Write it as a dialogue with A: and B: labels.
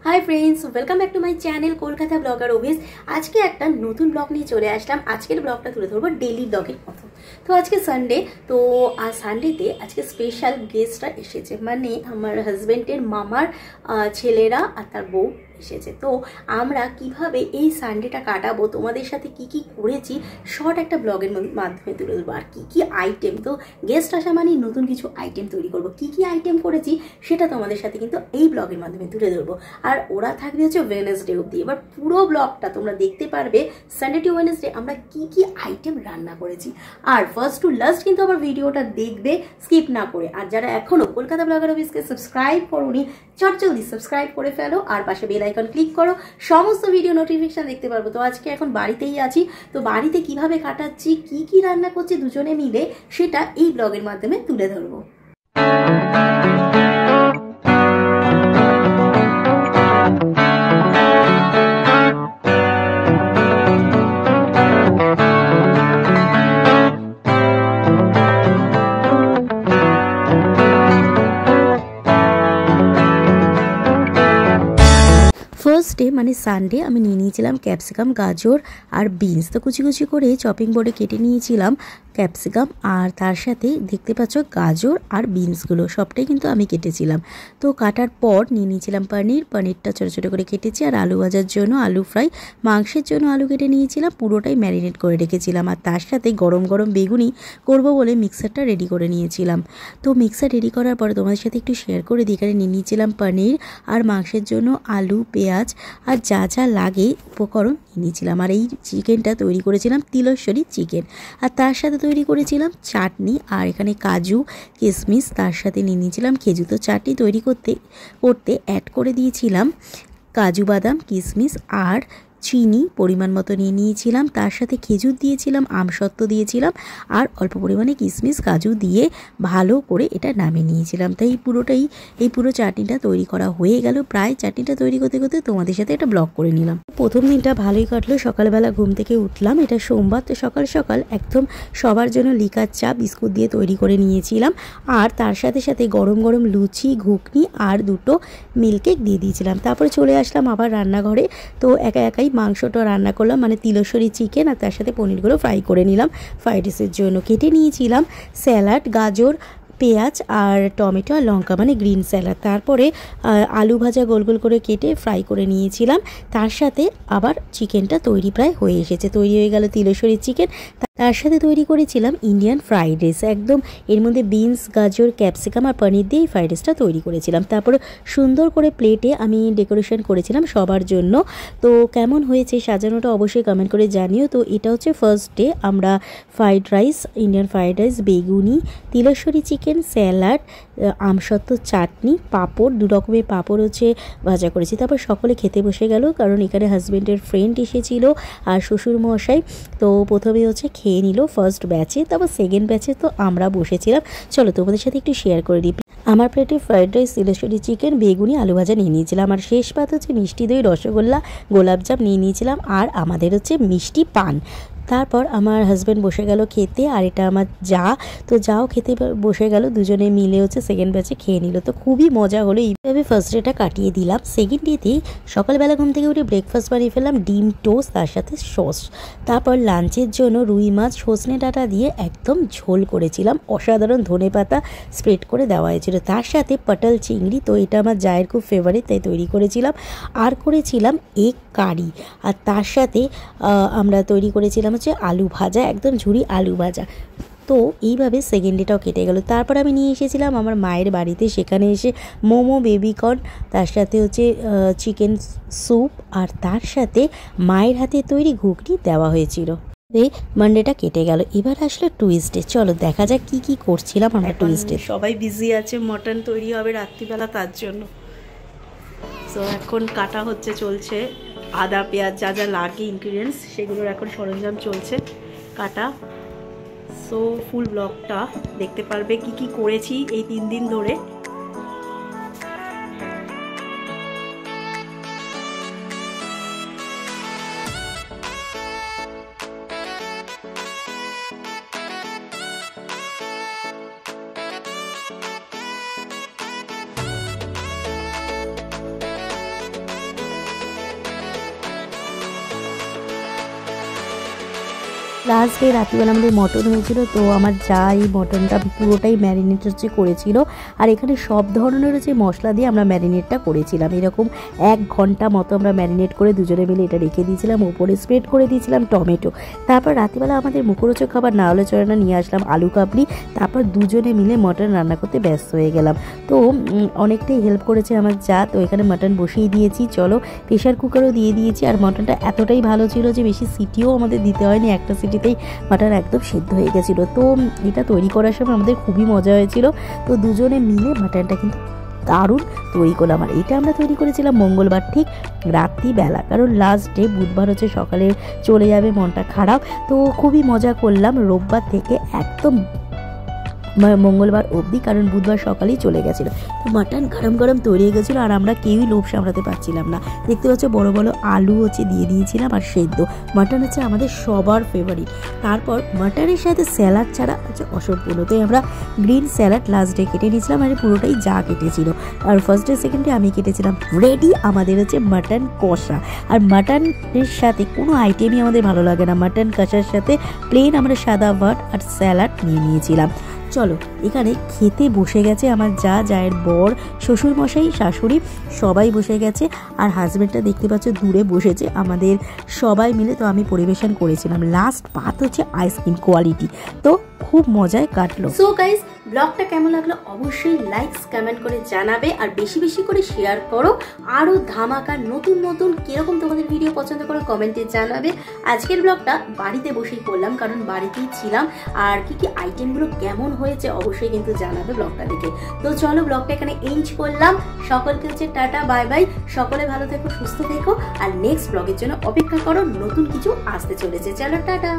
A: High friends welcome back to my channel Kolkata blogger ओविस। आज के एक नतून ब्लग नहीं चले आसलाम। आज के ब्लगटा तुले धरबो डेली ब्लगर मतो। तो आज के सानडे, तो आज सानडेते आज के स्पेशल गेस्टरा एसेছে, माने आमार हाजबैंडेर मामार छेलेरा आर तार बউ एसेছে। तो आमरा किभाबे এই সানডেটা কাটাবো, তোমাদের সাথে কি কি করেছি শর্ট একটা ব্লগের মাধ্যমে তুলে ধরবো। আর কি কি আইটেম, তো গেস্ট আসা মানে নতুন কিছু আইটেম তৈরি করব। কি কি আইটেম করেছি সেটা তোমাদের সাথে কিন্তু এই ব্লগের মাধ্যমে তুলে ধরবো। আর ওরা থাকবে হচ্ছে ওয়েডনেসডে অবধি। এবার পুরো ব্লগটা তোমরা দেখতে পারবে সানডে টু ওয়েডনেসডে আমরা কি কি আইটেম রান্না করেছি। আর ফার্স্ট টু লাস্ট কিন্তু আমার ভিডিওটা দেখবে স্কিপ না করে। আর যারা এখনো কলকাতা ব্লগার অফিসকে সাবস্ক্রাইব করোনি, চট জলদি সাবস্ক্রাইব করে ফেলো আর পাশে বেল আইকন ক্লিক করো, সমস্ত ভিডিও নোটিফিকেশন দেখতে পারবো। তো আজকে এখন বাড়িতেই আছি, তো বাড়িতে কিভাবে কাটাচ্ছি, কি কি রান্না করছি দুজনে মিলে, সেটা এই ব্লগের মাধ্যমে তুলে ধরবো। ফার্স্ট ডে মানে সানডে আমি নিয়ে নিয়েছিলাম ক্যাপসিকাম, গাজর আর বিনস। তো কুচি কুচি করে চপিং বোর্ডে কেটে নিয়েছিলাম ক্যাপসিকাম, আর তার সাথে দেখতে পাচ্ছ গাজর আর বিনসগুলো সবটাই কিন্তু আমি কেটেছিলাম। তো কাটার পর নিয়ে নিয়েছিলাম পনিরটা ছোটো ছোটো করে কেটেছি। আর আলু ভাজার জন্য আলু ফ্রাই, মাংসের জন্য আলু কেটে নিয়েছিলাম, পুরোটাই ম্যারিনেট করে রেখেছিলাম। আর তার সাথে গরম গরম বেগুনি করব বলে মিক্সারটা রেডি করে নিয়েছিলাম। তো মিক্সার রেডি করার পরে তোমাদের সাথে একটু শেয়ার করে দিই। এখানে নিয়ে নিয়েছিলাম পনির, আর মাংসের জন্য আলু, পেঁয়াজ আর যা যা লাগে উপকরণ নিয়েছিলাম। আর এই চিকেনটা তৈরি করেছিলাম তিলেশ্বরী চিকেন। আর তার সাথে তৈরি করেছিলাম চাটনি, আর এখানে কাজু কিশমিশ, তার সাথে নিয়ে নিয়েছিলাম খেজুর। তো চাটনি তৈরি করতে করতে অ্যাড করে দিয়েছিলাম কাজু বাদাম, কিশমিশ আর চিনি পরিমাণ মতো নিয়ে নিয়েছিলাম। তার সাথে খেজুর দিয়েছিলাম, আমসত্ত্ব দিয়েছিলাম আর অল্প পরিমাণে কিশমিশ কাজু দিয়ে ভালো করে এটা নামিয়ে নিয়েছিলাম। তাই এই পুরো চাটনিটা তৈরি করা হয়ে গেল। প্রায় চাটনিটা তৈরি করতে করতে তোমাদের সাথে একটা ব্লগ করে নিলাম। প্রথম দিনটা ভালোই কাটলো। সকালবেলা ঘুম থেকে উঠলাম, এটা সোমবার, তো সকাল সকাল একদম সবার জন্য লিকার চা বিস্কুট দিয়ে তৈরি করে নিয়েছিলাম। আর তার সাথে সাথে গরম গরম লুচি, ঘুগনি আর দুটো মিল্ককেক দিয়ে দিয়েছিলাম। তারপরে চলে আসলাম আবার রান্নাঘরে। তো একাই মাংসটা রান্না করলাম, মানে তিলেশ্বরী চিকেন, আর তার সাথে পনিরগুলো ফ্রাই করে নিলাম। ফ্রাইড রাইসের জন্য কেটে নিয়েছিলাম স্যালাড, গাজর, পেঁয়াজ আর টমেটো আর লঙ্কা, মানে গ্রিন স্যালাড। তারপরে আলু ভাজা গোল গোল করে কেটে ফ্রাই করে নিয়েছিলাম। তার সাথে আবার চিকেনটা তৈরি প্রায় হয়ে এসেছে। তৈরি হয়ে গেল তিলেশ্বরী চিকেন। তার সাথে তৈরি করেছিলাম ইন্ডিয়ান ফ্রাইড রাইস। একদম এর মধ্যে বিনস, গাজর, ক্যাপসিকাম আর পনির দিয়ে এই ফ্রাইড রাইসটা তৈরি করেছিলাম। তারপরে সুন্দর করে প্লেটে আমি ডেকোরেশন করেছিলাম সবার জন্য। তো কেমন হয়েছে সাজানোটা অবশ্যই কমেন্ট করে জানিও। তো এটা হচ্ছে ফার্স্ট ডে। আমরা fried rice, Indian fried rice, বেগুনি, তিলেশ্বরী চিকেন, স্যালাড, আমসত্ত্ব চাটনি, পাঁপড়, দু রকমের পাঁপড় হচ্ছে ভাজা করেছি। তারপর সকলে খেতে বসে গেল, কারণ এখানে হাজব্যান্ডের ফ্রেন্ড এসেছিল আর শ্বশুর মশাই। তো প্রথমে হচ্ছে খেয়ে নিল ফার্স্ট ব্যাচে, তারপর সেকেন্ড ব্যাচে তো আমরা বসেছিলাম। চলো তোমাদের সাথে একটু শেয়ার করে দিই। আমার প্লেটে ফ্রাইড রাইস, তিলেশ্বরী চিকেন, বেগুনি, আলু ভাজা নিয়ে নিয়েছিলাম। আর শেষ পাত হচ্ছে মিষ্টি দই, রসগোল্লা, গোলাপজাম নিয়ে নিয়েছিলাম। আর আমাদের হচ্ছে মিষ্টি পান। তারপর আমার হাজব্যান্ড বসে গেল খেতে, আর এটা আমার তো যাও খেতে বসে গেল। দুজনে মিলে হচ্ছে সেকেন্ড ব্যাচে খেয়ে নিল। তো খুবই মজা হলো। এইভাবে ফার্স্ট ডেটা কাটিয়ে দিলাম। সেকেন্ড ডেতেই সকালবেলা ঘুম থেকে উঠে ব্রেকফাস্ট বানিয়ে ফেললাম ডিম টোস্ট, তার সাথে সস। তারপর লাঞ্চের জন্য রুই মাছ সজনে ডাঁটা দিয়ে একদম ঝোল করেছিলাম, অসাধারণ ধনেপাতা স্প্রেড করে দেওয়া হয়েছিল। তার সাথে পটল চিংড়ি, তো এটা আমার জায়ের খুব ফেভারিট, তাই তৈরি করেছিলাম। আর করেছিলাম এগ কারি। আর তার সাথে আমরা তৈরি করেছিলাম হচ্ছে আলু ভাজা, একদম ঝুরি আলু ভাজা। তো এইভাবে সেকেন্ড ডেটাও কেটে গেল। তারপর আমি নিয়ে এসেছিলাম আমার মায়ের বাড়িতে। সেখানে এসে মোমো, বেবিকর্ন, তার সাথে হচ্ছে চিকেন স্যুপ, আর তার সাথে মায়ের হাতে তৈরি ঘুগনি দেওয়া হয়েছিল। মানডেটা কেটে গেল। এবার আসলে টুইসডে। চলো দেখা যাক কি কি করছিলাম আমরা টুইসডে। সবাই বিজি আছে, মটন তৈরি হবে রাত্রিবেলা, তার জন্য। তো এখন কাটা হচ্ছে, চলছে আদা পেঁয়াজ যা যা লাগে ইনগ্রিডিয়েন্টস, সেগুলোর এখন সরঞ্জাম চলছে কাটা। সো ফুল ব্লগটা দেখতে পারবে কি কি করেছি এই 3 দিন ধরে। লাস্ট ডে রাত্রিবেলা আমাদের মটন হয়েছিল, তো আমার যা এই মটনটা পুরোটাই ম্যারিনেট হচ্ছে করেছিল। আর এখানে সব ধরনের যে মশলা দিয়ে আমরা ম্যারিনেটটা করেছিলাম, এরকম 1 ঘন্টা মতো আমরা ম্যারিনেট করে দুজনে মিলে এটা রেখে দিয়েছিলাম। ওপরে স্প্রেড করে দিয়েছিলাম টমেটো। তারপর রাত্রিবেলা আমাদের মুখরোচক খাবার না হলে চলে না, নিয়ে আসলাম আলু কাবলি। তারপর দুজনে মিলে মটন রান্না করতে ব্যস্ত হয়ে গেলাম। তো অনেকটাই হেল্প করেছে আমার যা। তো এখানে মটন বসিয়ে দিয়েছি, চলো প্রেশার কুকারও দিয়ে দিয়েছি। আর মটনটা এতটাই ভালো ছিল যে বেশি সিটিও আমাদের দিতে হয়নি, একটা সিটিতেই মটন একদম সিদ্ধ হয়ে গেছিলো। তো এটা তৈরি করার সময় আমাদের খুবই মজা হয়েছিল। তো দুজনে মিলে মটনটা কিন্তু দারুণ তৈরি করলাম। আর এটা আমরা তৈরি করেছিলাম মঙ্গলবার ঠিক রাত্রিবেলা, কারণ লাস্ট ডে বুধবার হচ্ছে সকালে চলে যাবে, মনটা খারাপ। তো খুবই মজা করলাম রোববার থেকে একদম মঙ্গলবার অবধি, কারণ বুধবার সকালেই চলে গেছিলো। তো মাটন গরম গরম তৈরি হয়ে গেছিলো, আর আমরা কেউই লোভ সামলাতে পারছিলাম না। দেখতে পাচ্ছ বড় বড় আলু হচ্ছে দিয়ে দিয়েছিলাম আর সেদ্ধ। মাটন হচ্ছে আমাদের সবার ফেভারিট। তারপর মাটনের সাথে স্যালাড ছাড়া হচ্ছে অসম্পূর্ণ, তাই আমরা গ্রিন স্যালাড লাস্ট ডে কেটে নিয়েছিলাম। আর পুরোটাই যা কেটেছিল, আর ফার্স্ট ডে সেকেন্ড ডে আমি কেটেছিলাম। রেডি আমাদের হচ্ছে মাটন কষা। আর মাটনের সাথে কোনো আইটেমই আমাদের ভালো লাগে না, মাটন কষার সাথে প্লেন আমরা সাদা ভাত আর স্যালাড নিয়ে নিয়েছিলাম। চলো এখানে খেতে বসে গেছে আমার জায়ের বর, শ্বশুরমশাই, শাশুড়ি সবাই বসে গেছে। আর হাজব্যান্ডটা দেখতে পাচ্ছ দূরে বসেছে আমাদের সবাই মিলে। তো আমি পরিবেশন করেছিলাম। লাস্ট পাত হচ্ছে আইসক্রিম কোয়ালিটি। তো খুব মজায় কাটলো। সো গাইস, ব্লগটা কেমন লাগলো অবশ্যই লাইকস কমেন্ট করে জানাবে, আর বেশি বেশি করে শেয়ার করো। আরও ধামাকা নতুন নতুন কিরকম তোমাদের ভিডিও পছন্দ করো কমেন্টে জানাবে। আজকের ব্লগটা বাড়িতে বসেই করলাম, কারণ বাড়িতেই ছিলাম। আর কি কি আইটেমগুলো কেমন হয়েছে অবশ্যই কিন্তু জানাবে ব্লগটা দেখে। তো চলো ব্লগটা এখানে এন্ড করলাম। সকলকে হচ্ছে টাটা বাই বাই। সকলে ভালো থেকো, সুস্থ থেকো, আর নেক্সট ব্লগের জন্য অপেক্ষা করো, নতুন কিছু আসতে চলেছে। চলো টাটা।